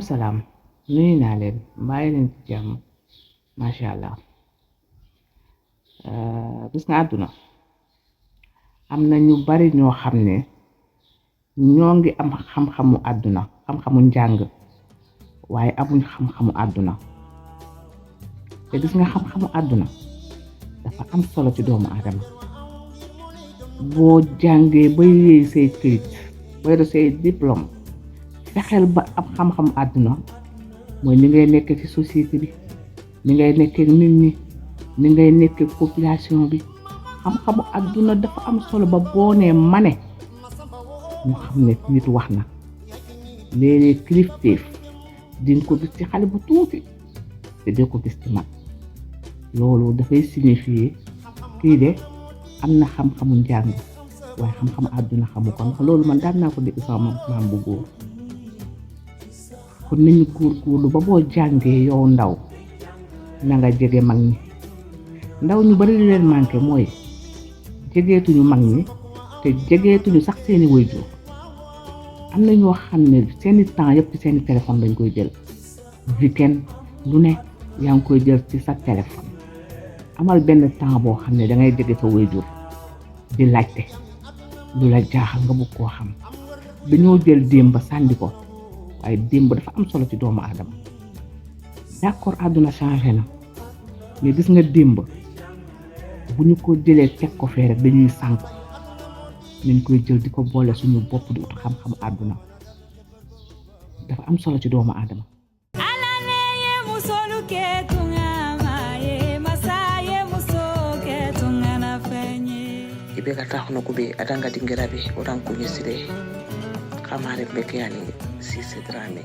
Salam nuyu naa leen bàyyi leen ci jàmm masha Allah gis nga àdduna am na ñu bari ñoo xam ne ñoo ngi am xam-xamu àdduna xam-xamu njàng waaye amuñ xam-xamu àdduna te gis nga xam-xamu àdduna dafa am solo ci doomu aadama boo jàngee ba yéey say këyit ba yor say diplôme fexeel ba am xam-xamu àdduna mooy ni ngay nekk ci société bi ni ngay nekkee nit ñi ni ngay nekkee population bi xam-xamu àdduna dafa am solo ba boo nee mane ñu xam ne nit wax na léeg-léeg kilifteef dinga ko gis ci xale bu tuuti te doo ko gis ci mag loolu dafay signifier kii de am na xam-xamu njàng waaye xam-xamu àdduna xamu ko ndax loolu man daan naa ko dégg sama maam bu góor kon nañu góorgóorlu ba boo jàngee yow ndaw na nga jege mag ñi ndaw ñu bari li leen manqué mooy jegeetuñu mag ñi te jegeetuñu sax seeni waajur am na ñoo xam ne seeni temps yëpp ci seeni téléphone lañ koy jël weekend lu ne yaa ngi koy jël ci sa téléphone amal benn temps boo xam ne dangay jege sa waajur di laajte lu la jaaxal nga bëgg koo xam dañoo jël démb sànni ko waaye démb dafa am solo ci doomu aadama d'accord àdduna changé na mais gis nga démb bu ñu ko jëlee teg ko fee rek dañuy sànku nañ koy jël di ko boole suñu bopp di ut xam-xam àdduna dafa am solo ci doomu aadama ibe ka taxno kube adanga dingirabe oran kunyesire kamare beke yani Cissé Dramé